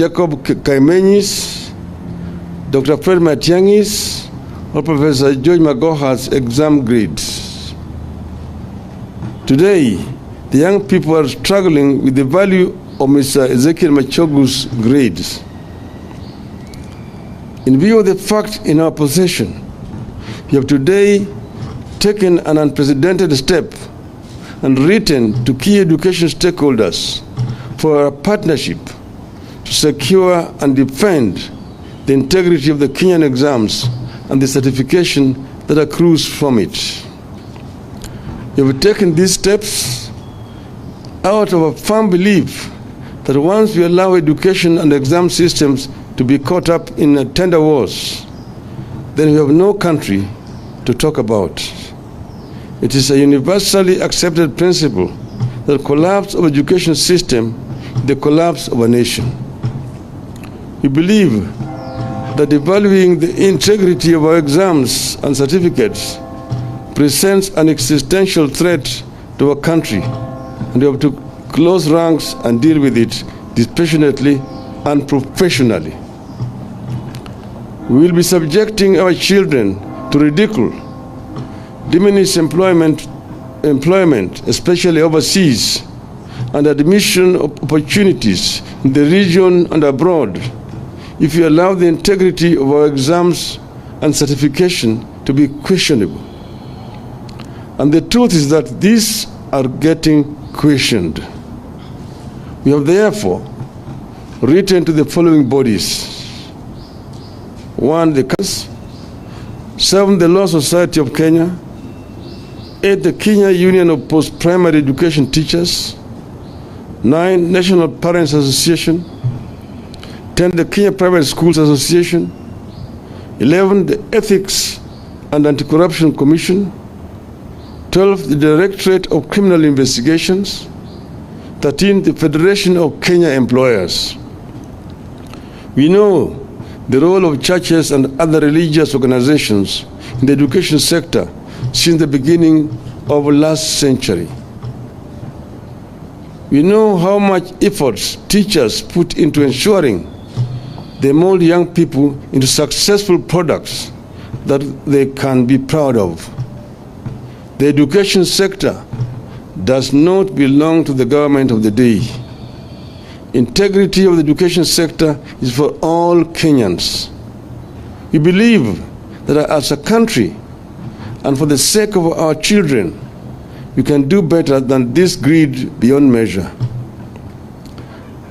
Jacob Kaimenyis, Dr. Fred Matiangis, or Professor George Magoha's exam grades. Today, the young people are struggling with the value of Mr. Ezekiel Machogu's grades. In view of the fact in our possession, we have today taken an unprecedented step and written to key education stakeholders for a partnership to secure and defend the integrity of the Kenyan exams and the certification that accrues from it. We have taken these steps out of a firm belief that once we allow education and exam systems to be caught up in tender wars, then we have no country to talk about. It is a universally accepted principle that the collapse of education system is the collapse of a nation. We believe that devaluing the integrity of our exams and certificates presents an existential threat to our country, and we have to close ranks and deal with it dispassionately and professionally. We will be subjecting our children to ridicule, diminished employment, especially overseas, and admission opportunities in the region and abroad if we allow the integrity of our exams and certification to be questionable. And the truth is that these are getting questioned. We have therefore written to the following bodies. 1, the Council. 7, the Law Society of Kenya. 8, the Kenya Union of Post-Primary Education Teachers. 9, National Parents Association. 10, the Kenya Private Schools Association. 11, the Ethics and Anti-Corruption Commission. 12, the Directorate of Criminal Investigations. 13, the Federation of Kenya Employers. We know the role of churches and other religious organizations in the education sector since the beginning of last century. We know how much efforts teachers put into ensuring they mold young people into successful products that they can be proud of. The education sector does not belong to the government of the day. Integrity of the education sector is for all Kenyans. We believe that as a country and for the sake of our children, we can do better than this greed beyond measure.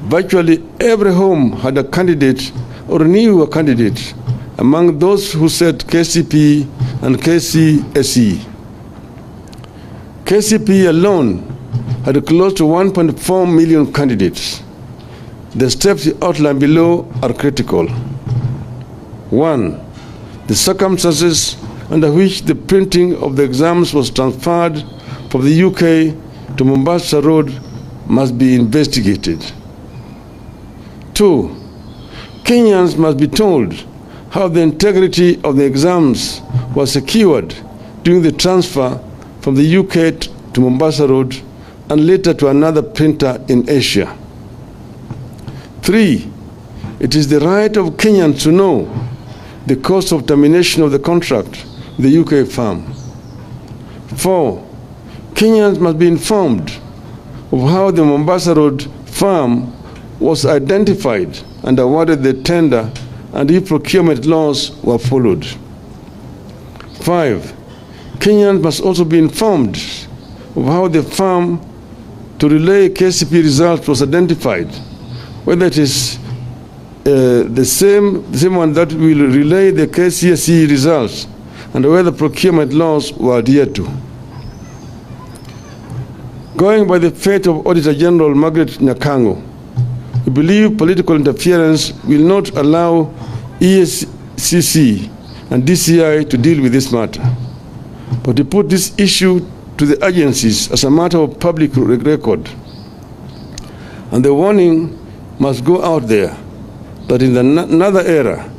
Virtually every home had a candidate or knew a candidate among those who said KCP and KCSE. KCP alone had close to 1.4 million candidates. The steps outlined below are critical. 1, the circumstances under which the printing of the exams was transferred from the UK to Mombasa Road must be investigated. 2, Kenyans must be told how the integrity of the exams was secured during the transfer from the UK to Mombasa Road and later to another printer in Asia. 3, it is the right of Kenyans to know the cost of termination of the contract with the UK firm. 4, Kenyans must be informed of how the Mombasa Road firm was identified and awarded the tender and if procurement laws were followed. 5, Kenyans must also be informed of how the firm to relay KCP results was identified, whether it is the same one that will relay the KCSE results, and whether procurement laws were adhered to. Going by the fate of Auditor General Margaret Nyakango, we believe political interference will not allow EACC and DCI to deal with this matter, but to put this issue to the agencies as a matter of public record. And the warning must go out there that in another era,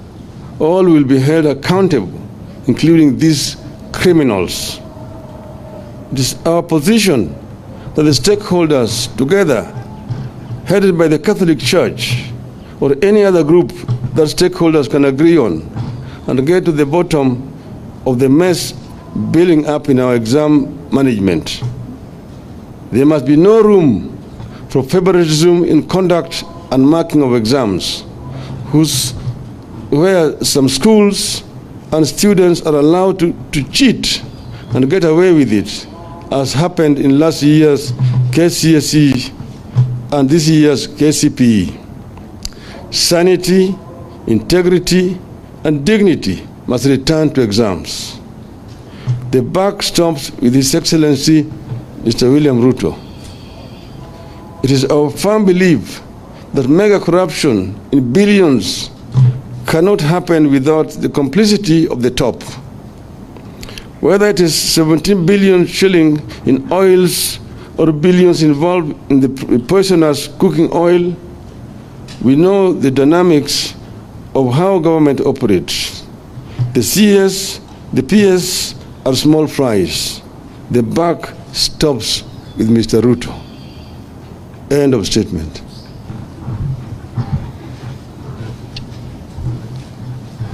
all will be held accountable, including these criminals. It is our position that the stakeholders together, headed by the Catholic Church, or any other group that stakeholders can agree on and get to the bottom of the mess building up in our exam management. There must be no room for favoritism in conduct and marking of exams, where some schools and students are allowed to cheat and get away with it, as happened in last year's KCSE and this year's KCPE. Sanity, integrity, and dignity must return to exams. The buck stops with His Excellency, Mr. William Ruto. It is our firm belief that mega corruption in billions cannot happen without the complicity of the top. Whether it is 17 billion shilling in oils or billions involved in the poisonous cooking oil, we know the dynamics of how government operates. The CS, the PS are small fries. The buck stops with Mr. Ruto. End of statement.